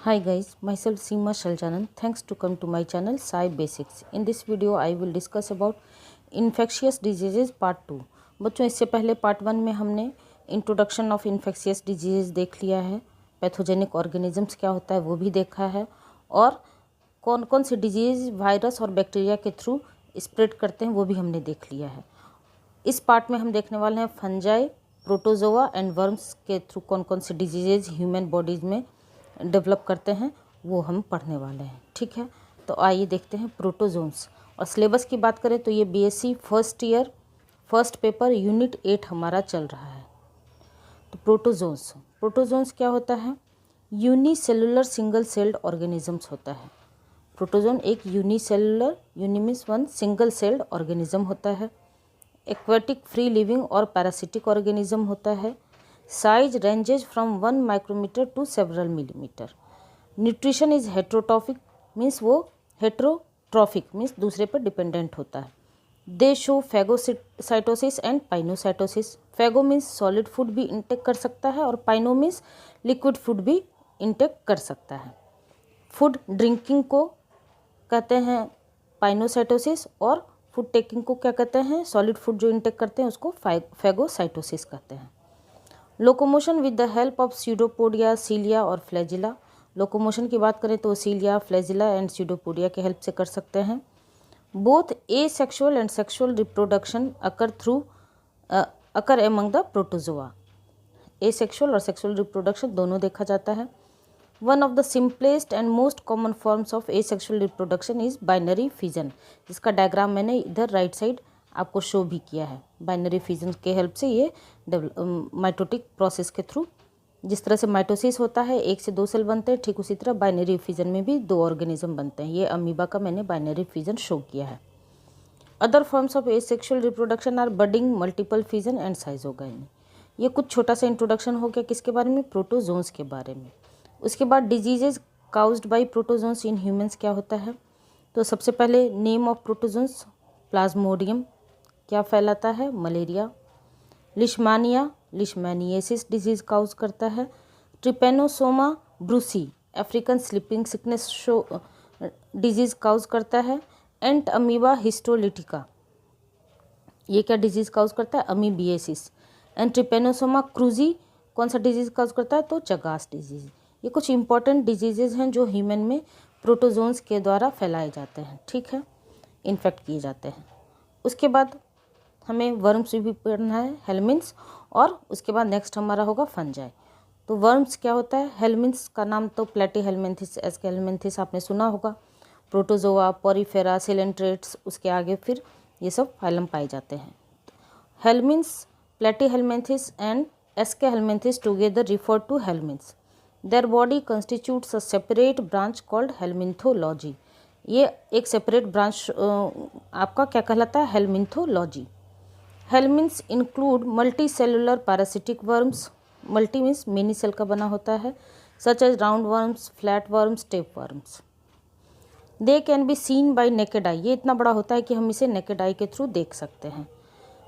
Hi guys, myself Seema Shaljanan. Thanks to come to my channel Sai Basics. In this video I will discuss about infectious diseases part 2. बच्चों इससे पहले part 1 में हमने introduction of infectious disease देख लिया है, pathogenic organisms क्या होता है वो भी देखा है, और कौन कौन से डिजीज़ वायरस और बैक्टीरिया के थ्रू स्प्रेड करते हैं वो भी हमने देख लिया है। इस पार्ट में हम देखने वाले हैं फंजाई, प्रोटोजोआ एंड वर्म्स के थ्रू कौन कौन से डिजीज़ ह्यूमन बॉडीज़ में डेवलप करते हैं वो हम पढ़ने वाले हैं। ठीक है, तो आइए देखते हैं प्रोटोजोन्स। और सिलेबस की बात करें तो ये BSc first year first paper unit 8 हमारा चल रहा है। तो प्रोटोजोन्स क्या होता है? यूनिसेलुलर सिंगल सेल्ड ऑर्गेनिजम्स होता है। प्रोटोजोन एक unicellular, uni means one, single celled organism होता है। एक्वेटिक फ्री लिविंग और पैरासिटिक ऑर्गेनिज्म होता है। Size ranges from 1 micrometre to several millimetre. Nutrition is heterotrophic, means वो हेट्रोट्रॉफिक मीन्स दूसरे पर डिपेंडेंट होता है। They show phagocytosis and pinocytosis. Phago means solid food भी इंटेक कर सकता है और पाइनो मीन्स लिक्विड फूड भी इंटेक कर सकता है। फूड ड्रिंकिंग को कहते हैं पाइनोसाइटोसिस, और फूड टेकिंग को क्या कहते हैं? सॉलिड फूड जो इंटेक करते हैं उसको फैगोसाइटोसिस कहते हैं। Locomotion with the help of pseudopodia, cilia और फ्लैजिला। लोकोमोशन की बात करें तो सीलिया, फ्लैजिला एंड स्यूडोपोडिया के हेल्प से कर सकते हैं। Both asexual and sexual reproduction occur among the protozoa. Asexual और सेक्शुअल रिप्रोडक्शन दोनों देखा जाता है। One of the simplest and most common forms of asexual reproduction is binary fission, जिसका डायग्राम मैंने इधर राइट साइड आपको show भी किया है। बाइनरी फिजन के हेल्प से ये माइटोटिक प्रोसेस के थ्रू, जिस तरह से माइटोसिस होता है 1 से 2 सेल बनते हैं, ठीक उसी तरह बाइनरी फिजन में भी 2 ऑर्गेनिज्म बनते हैं। ये अमीबा का मैंने बाइनरी फिजन शो किया है। Other forms of asexual reproduction are budding, multiple fission and schizogony. ये कुछ छोटा सा इंट्रोडक्शन हो गया किसके बारे में? प्रोटोजोन्स के बारे में। उसके बाद diseases caused by protozoans in humans क्या होता है? तो सबसे पहले नेम ऑफ प्रोटोजोन्स, प्लाज्मोडियम क्या फैलाता है? Malaria. Leishmania, leishmaniasis disease cause करता है। Trypanosoma brucei, African sleeping sickness शो डिजीज काउज करता है। एंट अमीबा हिस्टोलिटिका, ये क्या डिजीज काउज करता है? अमीबियासिस। एंड ट्रिपेनोसोमा क्रूजी कौन सा डिजीज काउज करता है? तो चगास डिजीज। ये कुछ इंपॉर्टेंट डिजीजेज हैं जो ह्यूमन में प्रोटोजोन्स के द्वारा फैलाए जाते हैं, ठीक है, इन्फेक्ट किए जाते हैं। उसके बाद हमें वर्म्स भी पढ़ना है, हेलमिन्स, और उसके बाद नेक्स्ट हमारा होगा फंजाई। तो वर्म्स क्या होता है? हेलमिन्स का नाम तो प्लेटीहेलमिन्थिस, एस्केहेलमिन्थिस आपने सुना होगा। प्रोटोजोआ, पोरीफेरा, सिलेंट्रेट्स, उसके आगे फिर ये सब फाइलम पाए जाते हैं। Helminths, platyhelminthes and aschelminthes together refer to helminths. Their body constitutes a separate branch called helminthology. ये एक सेपरेट ब्रांच आपका क्या कहलाता है? Helminthology. Helminths include multi cellular parasitic worms, multi means many cell का बना होता है, such as round worms, flat worms, tape worms. They can be seen by naked eye, ये इतना बड़ा होता है कि हम इसे नेकेड आई के थ्रू देख सकते हैं।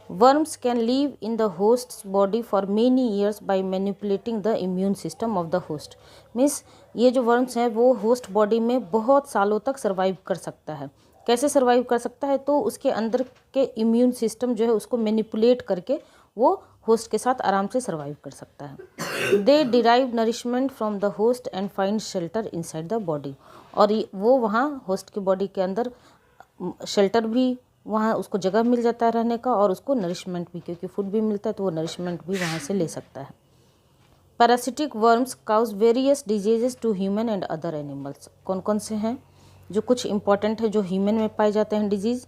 Worms can live in the host body for many years by manipulating the immune system of the host. Means ये जो वर्म्स हैं वो होस्ट बॉडी में बहुत सालों तक सर्वाइव कर सकता है। कैसे सर्वाइव कर सकता है? तो उसके अंदर के इम्यून सिस्टम जो है उसको मैनिपुलेट करके वो होस्ट के साथ आराम से सर्वाइव कर सकता है। They derive nourishment from the host and find shelter inside the body, और वो वहाँ होस्ट की बॉडी के अंदर शेल्टर भी, वहाँ उसको जगह मिल जाता है रहने का, और उसको नरिशमेंट भी, क्योंकि फूड भी मिलता है तो वो नरिशमेंट भी वहाँ से ले सकता है। Parasitic worms cause various diseases to human and other animals. कौन कौन से हैं जो कुछ इंपॉर्टेंट है जो ह्यूमन में पाए जाते हैं डिजीज?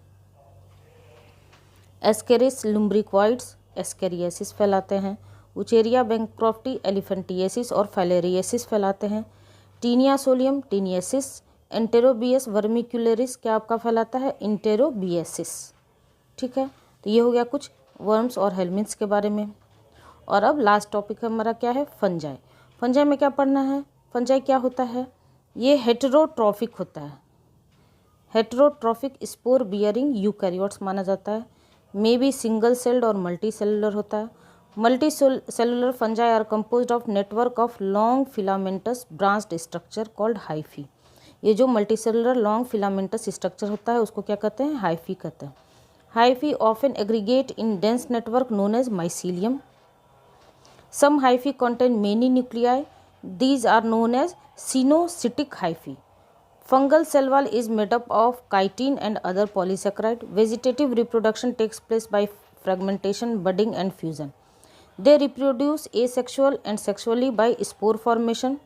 एस्केरिस लुम्ब्रिक्वाइड्स एस्केरियासिस फैलाते हैं। उचेरिया बैंक्रॉफ्टी एलिफेंटियासिस और फाइलेरियासिस फैलाते हैं। Taenia solium taeniasis. Enterobius vermicularis क्या आपका फैलाता है? इंटेरोबियसिस, ठीक है। तो ये हो गया कुछ वर्म्स और हेलमिन्स के बारे में। और अब लास्ट टॉपिक हमारा क्या है? फंजाई। फंजाई में क्या पढ़ना है? फंजाई क्या होता है? ये हेटेरोट्रॉफिक होता है। हेटेरोट्रॉफिक स्पोर बियरिंग यूकैरियोट्स माना जाता है। मे बी सिंगल सेल्ड और मल्टी सेलुलर होता है। Multicellular fungi are composed of network of long filamentous branched structure called hyphae. ये जो multicellular long filamentous structure होता है उसको क्या कहते हैं? hyphae कहते हैं. Hyphae often aggregate in dense network known as mycelium. Some hyphae contain many nuclei. These are known as cenocytic hyphae. Fungal cell wall is made up of chitin and other polysaccharide. Vegetative reproduction takes place by fragmentation, budding and fusion. They reproduce asexual and sexually by spore formation,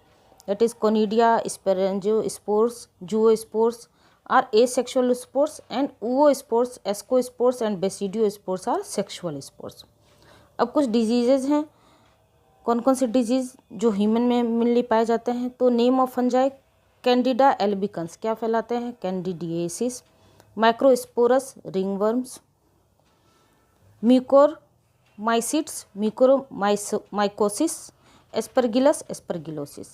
that is conidia, sporangiospores, zoospores are asexual spores and oospores, ascospores and basidiospores are sexual spores. अब कुछ diseases हैं. कौन कौन से disease जो human में मिलने पाए जाते हैं? तो name of fungi Candida albicans क्या फैलाते हैं? कैंडिडिएसिस. माइक्रोस्पोरस रिंगवर्म्स. म्यूकोरमाइसिट्स म्यूकोरमाइकोसिस. Aspergillus aspergillosis.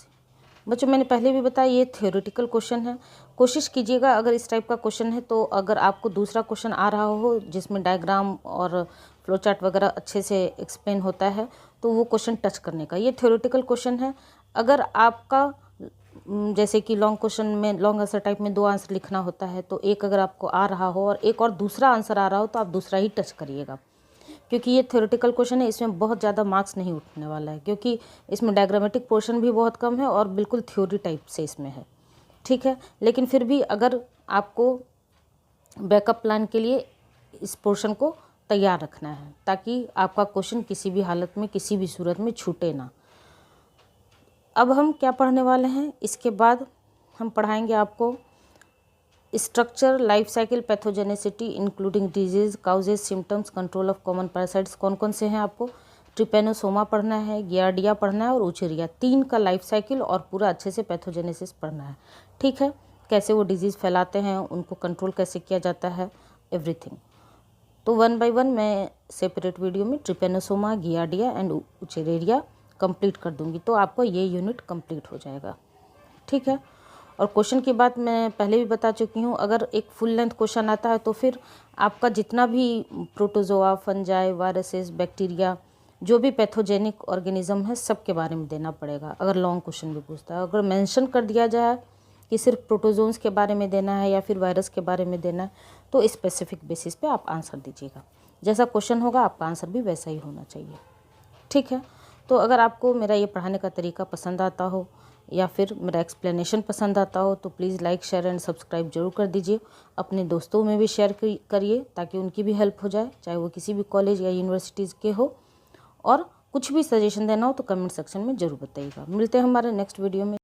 बच्चों मैंने पहले भी बताया ये थ्योरेटिकल क्वेश्चन है. कोशिश कीजिएगा अगर इस टाइप का क्वेश्चन है तो अगर आपको दूसरा क्वेश्चन आ रहा हो जिसमें डायग्राम और फ्लो चार्ट वगैरह अच्छे से एक्सप्लेन होता है तो वो क्वेश्चन टच करने का. ये थ्योरेटिकल क्वेश्चन है. अगर आपका जैसे कि लॉन्ग क्वेश्चन में लॉन्ग आंसर टाइप में 2 आंसर लिखना होता है तो एक अगर आपको आ रहा हो और एक और दूसरा आंसर आ रहा हो तो आप दूसरा ही टच करिएगा, क्योंकि ये थ्योरेटिकल क्वेश्चन है. इसमें बहुत ज़्यादा मार्क्स नहीं उठने वाला है क्योंकि इसमें डायग्रामेटिक पोर्शन भी बहुत कम है और बिल्कुल थ्योरी टाइप से इसमें है. ठीक है, लेकिन फिर भी अगर आपको बैकअप प्लान के लिए इस पोर्शन को तैयार रखना है ताकि आपका क्वेश्चन किसी भी हालत में किसी भी सूरत में छूटे ना. अब हम क्या पढ़ने वाले हैं? इसके बाद हम पढ़ाएंगे आपको structure, life cycle, pathogenicity including disease, causes, symptoms, control of common parasites. कौन कौन से हैं आपको? ट्रिपेनोसोमा पढ़ना है, गियार्डिया पढ़ना है और उचेरिया. 3 का लाइफ साइकिल और पूरा अच्छे से पैथोजेनेसिस पढ़ना है. ठीक है, कैसे वो डिजीज़ फैलाते हैं, उनको कंट्रोल कैसे किया जाता है, एवरीथिंग. तो 1 बाय 1 मैं सेपरेट वीडियो में ट्रिपेनोसोमा, गियार्डिया एंड उचेरिया कंप्लीट कर दूंगी तो आपको ये यूनिट कंप्लीट हो जाएगा. ठीक है, और क्वेश्चन की बात मैं पहले भी बता चुकी हूँ. अगर एक फुल लेंथ क्वेश्चन आता है तो फिर आपका जितना भी प्रोटोजोआ, फंजाई, वायरसेस, बैक्टीरिया, जो भी पैथोजेनिक ऑर्गेनिज्म है सब के बारे में देना पड़ेगा अगर लॉन्ग क्वेश्चन भी पूछता है. अगर मेंशन कर दिया जाए कि सिर्फ प्रोटोजोन्स के बारे में देना है या फिर वायरस के बारे में देना है तो स्पेसिफिक बेसिस पे आप आंसर दीजिएगा. जैसा क्वेश्चन होगा आपका आंसर भी वैसा ही होना चाहिए. ठीक है, तो अगर आपको मेरा ये पढ़ाने का तरीका पसंद आता हो या फिर मेरा एक्सप्लेनेशन पसंद आता हो तो please like, share and subscribe जरूर कर दीजिए. अपने दोस्तों में भी शेयर करिए ताकि उनकी भी हेल्प हो जाए, चाहे वो किसी भी कॉलेज या यूनिवर्सिटीज़ के हो. और कुछ भी सजेशन देना हो तो कमेंट सेक्शन में ज़रूर बताइएगा. मिलते हैं हमारे नेक्स्ट वीडियो में.